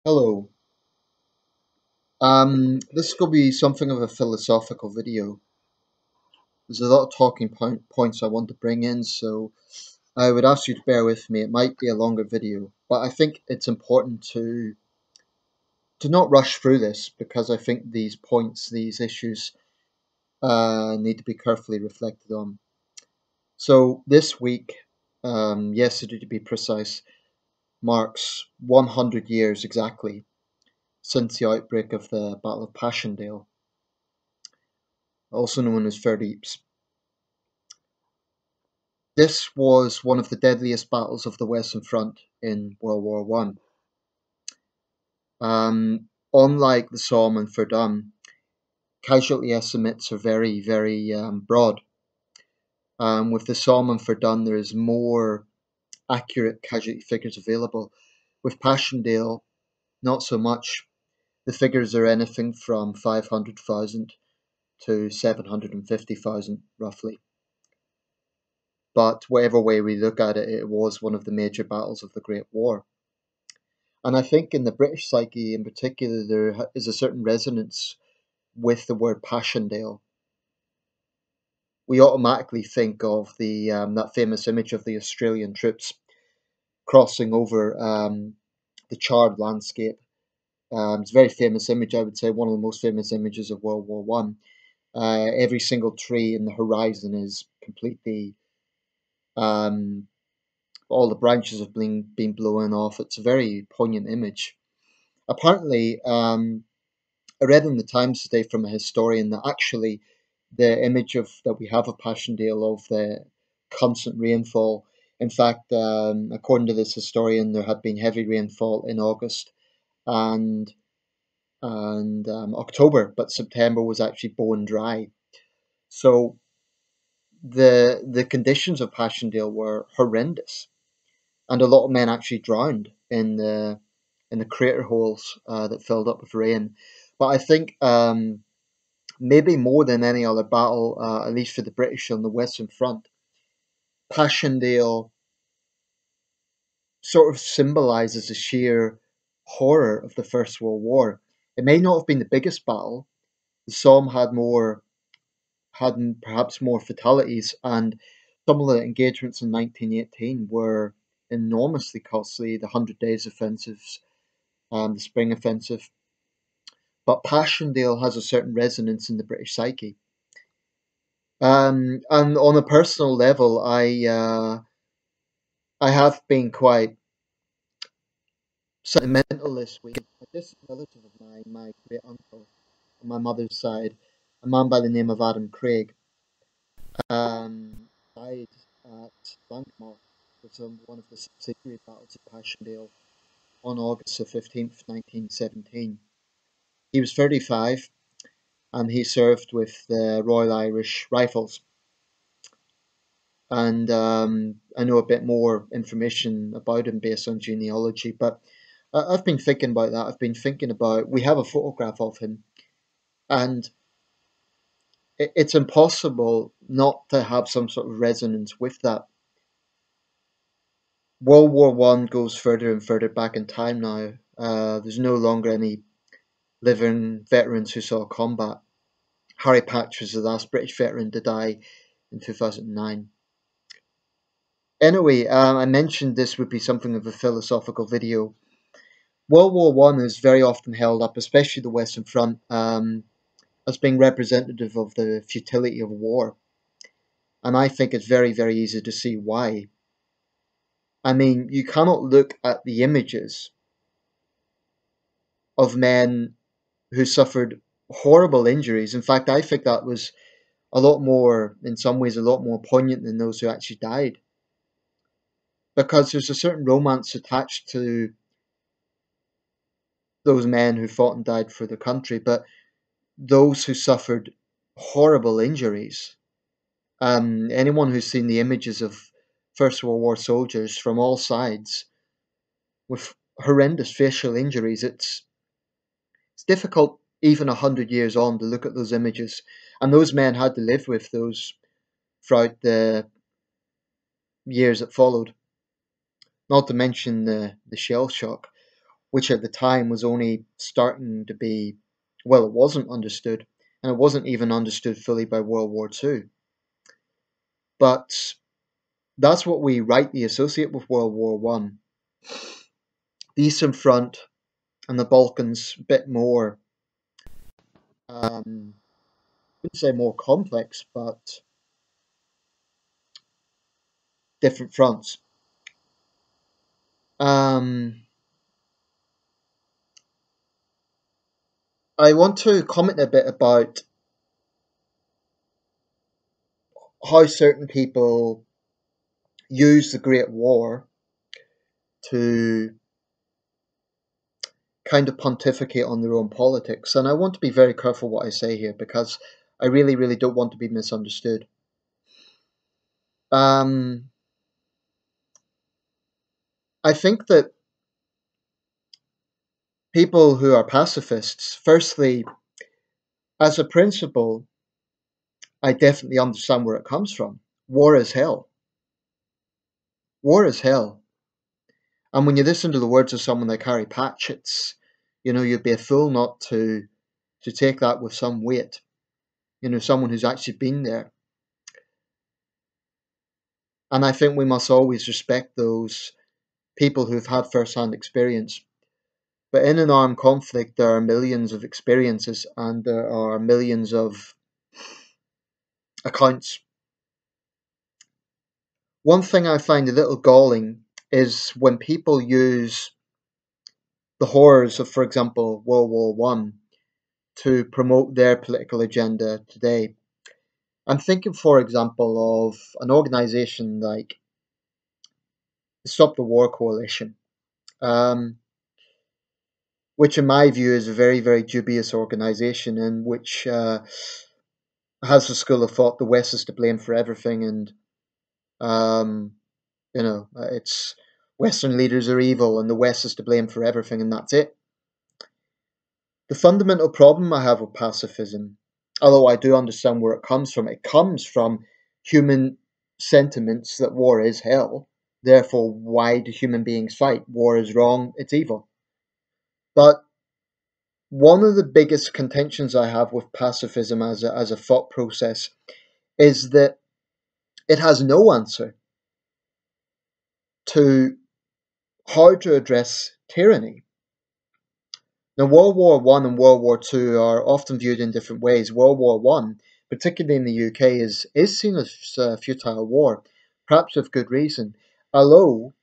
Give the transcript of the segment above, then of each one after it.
Hello. This is going to be something of a philosophical video. There's a lot of points I want to bring in, so I would ask you to bear with me. It might be a longer video, but I think it's important to not rush through this because I think these points, these issues, need to be carefully reflected on. So this week, yesterday to be precise, marks 100 years exactly since the outbreak of the Battle of Passchendaele, also known as Verdiep's. This was one of the deadliest battles of the Western Front in World War One. Unlike the Somme and Verdun, casualty estimates are very broad. With the Somme and Verdun, there is more accurate casualty figures available. With Passchendaele, not so much. The figures are anything from 500,000 to 750,000, roughly. But whatever way we look at it, it was one of the major battles of the Great War. And I think in the British psyche in particular, there is a certain resonance with the word Passchendaele. We automatically think of the that famous image of the Australian troops crossing over the charred landscape. It's a very famous image, I would say, one of the most famous images of World War One. Every single tree in the horizon is completely, all the branches have been blown off. It's a very poignant image. Apparently, I read in the Times today from a historian that actually the image of that we have of Passchendaele of the constant rainfall. In fact, according to this historian, there had been heavy rainfall in August and October, but September was actually bone dry. So the conditions of Passchendaele were horrendous, and a lot of men actually drowned in the crater holes that filled up with rain. But I think maybe more than any other battle, at least for the British on the Western Front, Passchendaele sort of symbolises the sheer horror of the First World War. It may not have been the biggest battle. The Somme had perhaps more fatalities, and some of the engagements in 1918 were enormously costly. The Hundred Days offensives, the Spring Offensive. But Passchendaele has a certain resonance in the British psyche. And on a personal level, I have been quite sentimental this week. A distant relative of mine, my great uncle on my mother's side, a man by the name of Adam Craig, died at Blankmore, which was one of the subsidiary battles of Passchendaele, on August the 15th, 1917. He was 35 and he served with the Royal Irish Rifles. And I know a bit more information about him based on genealogy, but I've been thinking about that. I've been thinking about, we have a photograph of him, and it's impossible not to have some sort of resonance with that. World War One goes further and further back in time now. There's no longer any living veterans who saw combat. Harry Patch was the last British veteran to die in 2009. Anyway, I mentioned this would be something of a philosophical video. World War One is very often held up, especially the Western Front, as being representative of the futility of war. And I think it's very easy to see why. I mean, you cannot look at the images of men who suffered horrible injuries. In fact, I think that was a lot more, in some ways, a lot more poignant than those who actually died. Because there's a certain romance attached to those men who fought and died for the country, but those who suffered horrible injuries. Anyone who's seen the images of First World War soldiers from all sides with horrendous facial injuries, it's difficult even 100 years on to look at those images. And those men had to live with those throughout the years that followed. Not to mention the shell shock. which at the time was only starting to be, well, it wasn't understood, and it wasn't even understood fully by World War II. But that's what we rightly associate with World War One. The Eastern Front and the Balkans, a bit more, I wouldn't say more complex, but different fronts. Um, I want to comment a bit about how certain people use the Great War to kind of pontificate on their own politics. And I want to be very careful what I say here because I really, really don't want to be misunderstood. I think that people who are pacifists, firstly, as a principle, I definitely understand where it comes from. War is hell. War is hell. And when you listen to the words of someone like Harry Patch, you'd be a fool not to take that with some weight. Someone who's actually been there. And I think we must always respect those people who've had first-hand experience. But in an armed conflict, there are millions of experiences and there are millions of accounts. One thing I find a little galling is when people use the horrors of, for example, World War One to promote their political agenda today. I'm thinking, for example, of an organization like the Stop the War Coalition, which in my view is a very, very dubious organization and which has a school of thought the West is to blame for everything, and it's Western leaders are evil and the West is to blame for everything, and that's it. The fundamental problem I have with pacifism, although I do understand where it comes from human sentiments that war is hell. Therefore, why do human beings fight? War is wrong, it's evil. But one of the biggest contentions I have with pacifism as a thought process is that it has no answer to how to address tyranny. Now, World War One and World War Two are often viewed in different ways. World War One, particularly in the UK, is seen as a futile war, perhaps with good reason. Although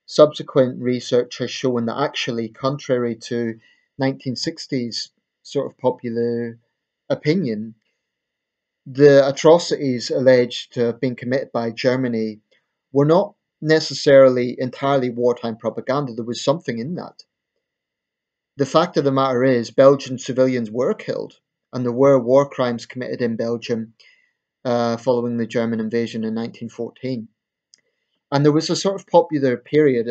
subsequent research has shown that actually, contrary to 1960s sort of popular opinion, the atrocities alleged to have been committed by Germany were not necessarily entirely wartime propaganda. There was something in that. The fact of the matter is, Belgian civilians were killed, and there were war crimes committed in Belgium following the German invasion in 1914. And there was a sort of popular period,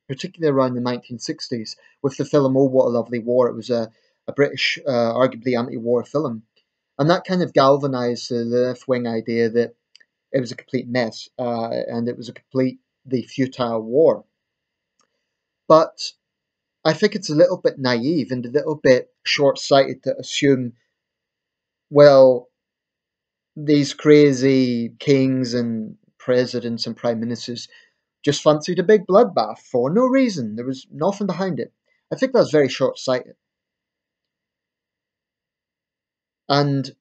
particularly around the 1960s, with the film Oh, What a Lovely War. It was a British, arguably anti-war film. And that kind of galvanized the left-wing idea that it was a complete mess and it was a completely futile war. But I think it's a little bit naive and a little bit short-sighted to assume, well, these crazy kings and presidents and prime ministers just fancied a big bloodbath for no reason. There was nothing behind it. I think that's very short-sighted. And,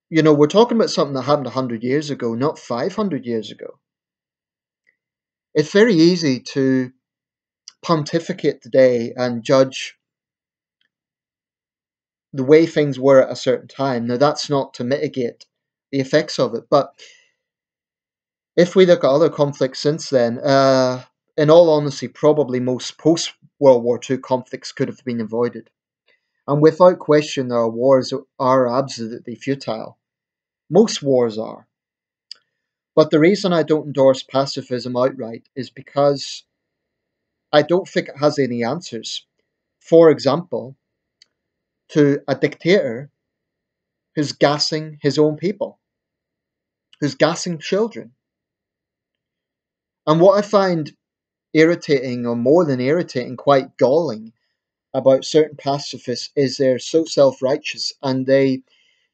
we're talking about something that happened 100 years ago, not 500 years ago. It's very easy to pontificate today and judge the way things were at a certain time. Now, that's not to mitigate the effects of it, but if we look at other conflicts since then, in all honesty, probably most post-World War II conflicts could have been avoided. And without question, our wars are absolutely futile. Most wars are. But the reason I don't endorse pacifism outright is because I don't think it has any answers. For example, to a dictator who's gassing his own people, who's gassing children. And what I find irritating, or more than irritating, quite galling about certain pacifists is they're so self-righteous, and they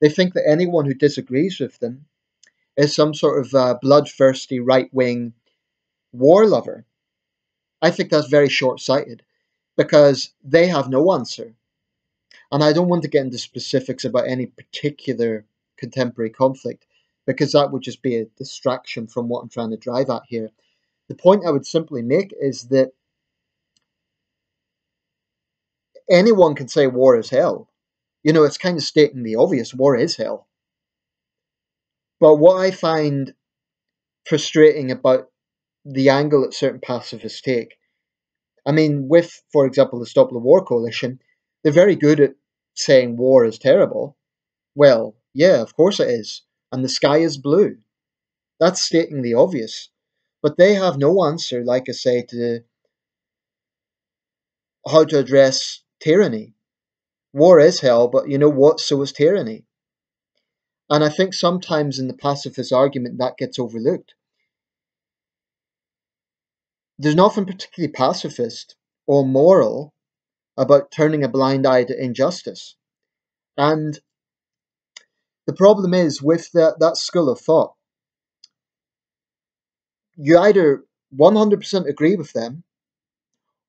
think that anyone who disagrees with them is some sort of bloodthirsty right-wing war lover. I think that's very short-sighted because they have no answer. And I don't want to get into specifics about any particular contemporary conflict because that would just be a distraction from what I'm trying to drive at here. The point I would simply make is that anyone can say war is hell. You know, it's kind of stating the obvious, war is hell. But what I find frustrating about the angle that certain pacifists take, I mean, with, for example, the Stop the War Coalition, they're very good at saying war is terrible. Well, yeah, of course it is. And the sky is blue. That's stating the obvious. But they have no answer, like I say, to how to address tyranny. War is hell, but you know what? So is tyranny. And I think sometimes in the pacifist argument that gets overlooked. There's nothing particularly pacifist or moral about turning a blind eye to injustice. And the problem is with that school of thought, you either 100% agree with them,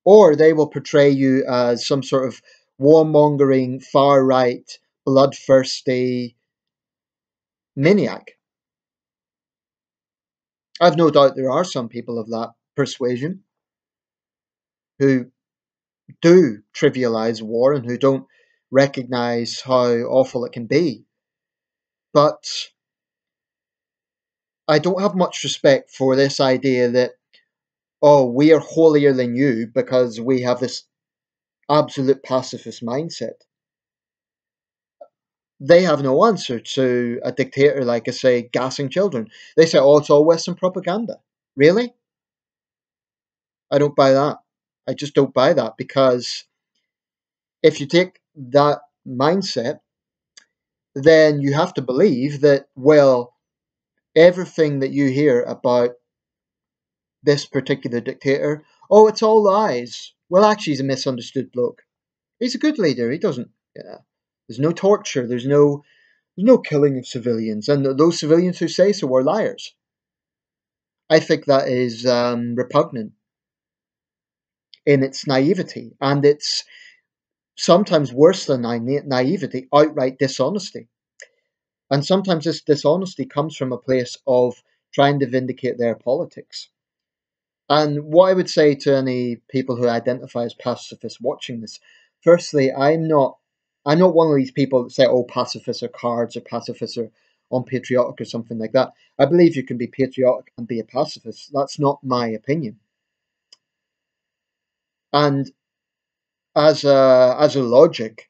or they will portray you as some sort of warmongering, far right, bloodthirsty maniac. I've no doubt there are some people of that persuasion who do trivialize war and who don't recognize how awful it can be. But I don't have much respect for this idea that, oh, we are holier than you because we have this absolute pacifist mindset. They have no answer to a dictator, like I say, gassing children. They say, oh, it's all Western propaganda. Really? I don't buy that. I just don't buy that because if you take that mindset, then you have to believe that, well, everything that you hear about this particular dictator, oh, it's all lies. Well, actually, he's a misunderstood bloke. He's a good leader. He doesn't. Yeah. There's no torture. There's no killing of civilians, and those civilians who say so are liars. I think that is repugnant in its naivety, and it's sometimes worse than naivety, outright dishonesty. And sometimes this dishonesty comes from a place of trying to vindicate their politics. And what I would say to any people who identify as pacifists watching this, firstly, I'm not one of these people that say, oh, pacifists are cards or pacifists are unpatriotic or something like that. I believe you can be patriotic and be a pacifist. That's not my opinion. And as a logic,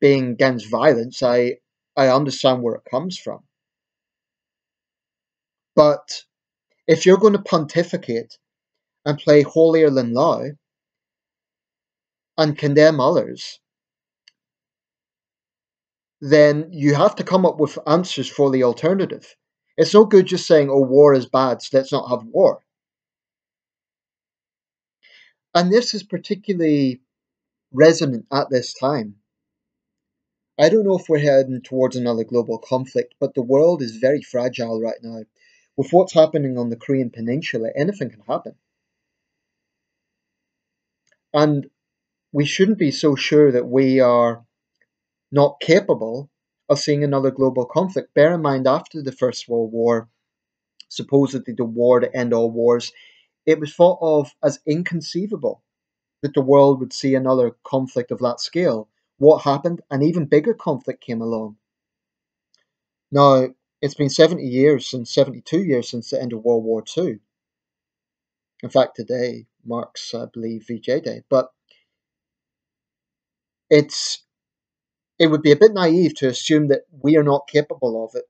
being against violence, I understand where it comes from. But if you're going to pontificate and play holier than thou and condemn others, then you have to come up with answers for the alternative. It's no good just saying, oh, war is bad, so let's not have war. And this is particularly resonant at this time. I don't know if we're heading towards another global conflict, but the world is very fragile right now. With what's happening on the Korean Peninsula, anything can happen. And we shouldn't be so sure that we are not capable of seeing another global conflict. Bear in mind, after the First World War, supposedly the war to end all wars, it was thought of as inconceivable that the world would see another conflict of that scale. What happened? An even bigger conflict came along. Now, it's been 72 years since the end of World War II. In fact, today marks, I believe, VJ Day. But it's it would be a bit naive to assume that we are not capable of it.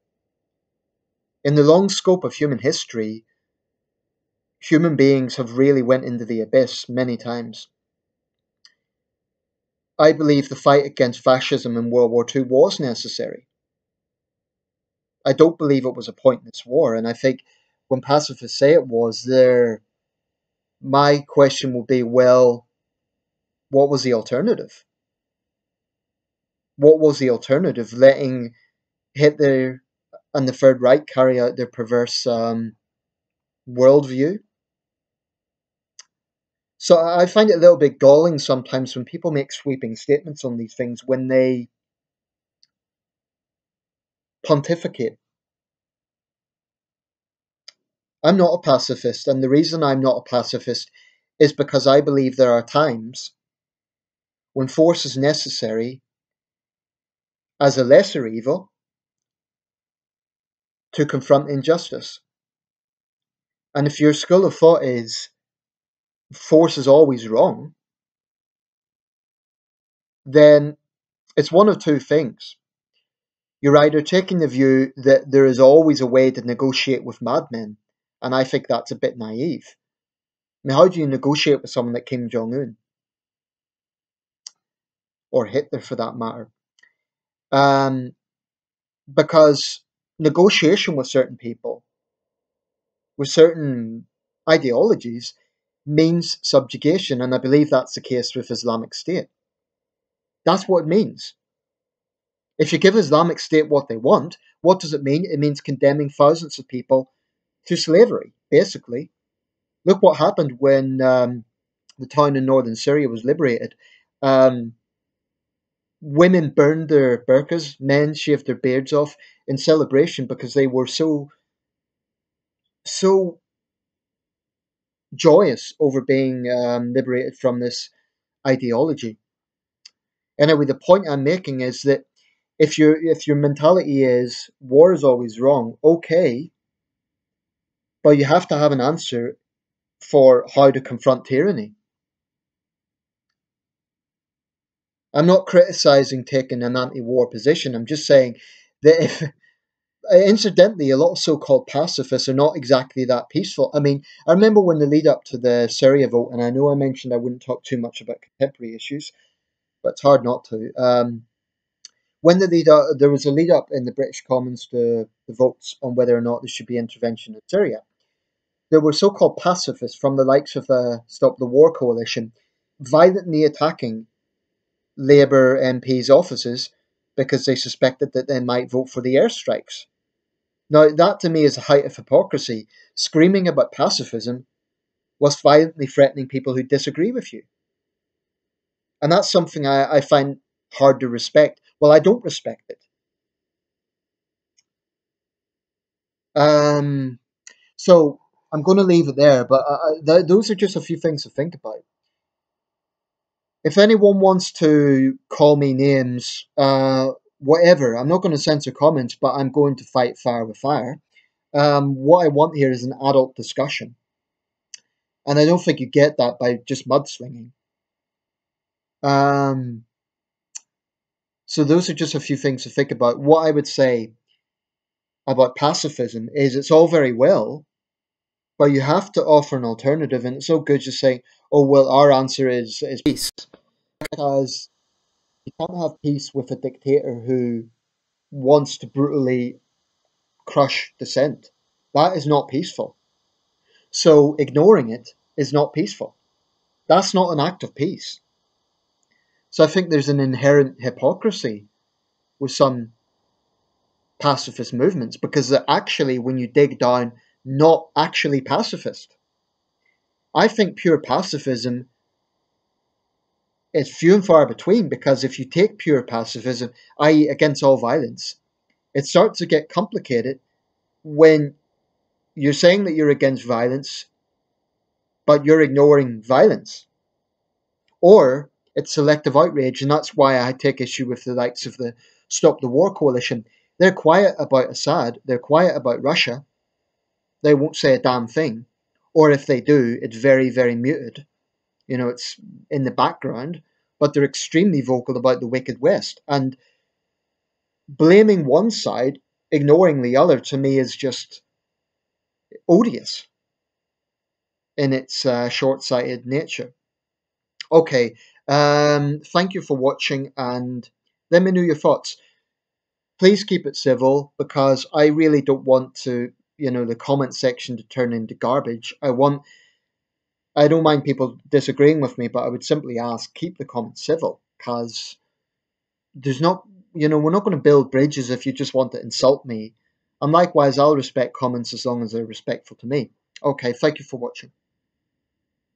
In the long scope of human history, human beings have really went into the abyss many times. I believe the fight against fascism in World War II was necessary. I don't believe it was a pointless war, and I think when pacifists say it was, they're my question will be, well, what was the alternative? What was the alternative? Letting Hitler and the Third Reich carry out their perverse worldview? So I find it a little bit galling sometimes when people make sweeping statements on these things, when they pontificate. I'm not a pacifist, and the reason I'm not a pacifist is because I believe there are times when force is necessary as a lesser evil to confront injustice. And if your school of thought is force is always wrong, then it's one of two things. You're either taking the view that there is always a way to negotiate with madmen, and I think that's a bit naive. I mean, how do you negotiate with someone like Kim Jong Un, or Hitler for that matter? Um, because negotiation with certain people, with certain ideologies, means subjugation, and I believe that's the case with Islamic State. That's what it means. If you give Islamic State what they want, what does it mean? It means condemning thousands of people to slavery, basically. Look what happened when the town in northern Syria was liberated. Um, Women burned their burqas, men shaved their beards off in celebration because they were so joyous over being liberated from this ideology. Anyway, the point I'm making is that if your mentality is war is always wrong, okay, but you have to have an answer for how to confront tyranny. I'm not criticizing taking an anti-war position. I'm just saying that if incidentally, a lot of so-called pacifists are not exactly that peaceful. I mean, I remember when the lead up to the Syria vote, and I know I mentioned I wouldn't talk too much about contemporary issues, but it's hard not to. When there was a lead up in the British Commons to the votes on whether or not there should be intervention in Syria. There were so-called pacifists from the likes of the Stop the War coalition violently attacking Labour MPs' offices because they suspected that they might vote for the airstrikes. Now, that to me is a height of hypocrisy. Screaming about pacifism whilst violently threatening people who disagree with you. And that's something I find hard to respect. Well, I don't respect it. Um, so I'm going to leave it there, but those are just a few things to think about. If anyone wants to call me names, whatever, I'm not going to censor comments, but I'm going to fight fire with fire. What I want here is an adult discussion. And I don't think you get that by just mudslinging. Um, so those are just a few things to think about. What I would say about pacifism is it's all very well, but you have to offer an alternative. And it's so good just saying, oh, well, our answer is peace. Because you can't have peace with a dictator who wants to brutally crush dissent. That is not peaceful. So ignoring it is not peaceful. That's not an act of peace. So I think there's an inherent hypocrisy with some pacifist movements because they're actually, when you dig down, not actually pacifist. I think pure pacifism is few and far between because if you take pure pacifism, i.e., against all violence, it starts to get complicated when you're saying that you're against violence, but you're ignoring violence. Or it's selective outrage, and that's why I take issue with the likes of the Stop the War coalition. They're quiet about Assad, they're quiet about Russia, they won't say a damn thing. Or if they do, it's very, very muted. You know, it's in the background, but they're extremely vocal about the wicked West. And blaming one side, ignoring the other, to me is just odious in its short-sighted nature. Okay, thank you for watching, and let me know your thoughts. Please keep it civil because I really don't want to, the comment section to turn into garbage. I want I don't mind people disagreeing with me, but I would simply ask, keep the comments civil, because there's not, we're not going to build bridges if you just want to insult me. And likewise, I'll respect comments as long as they're respectful to me. Okay, thank you for watching.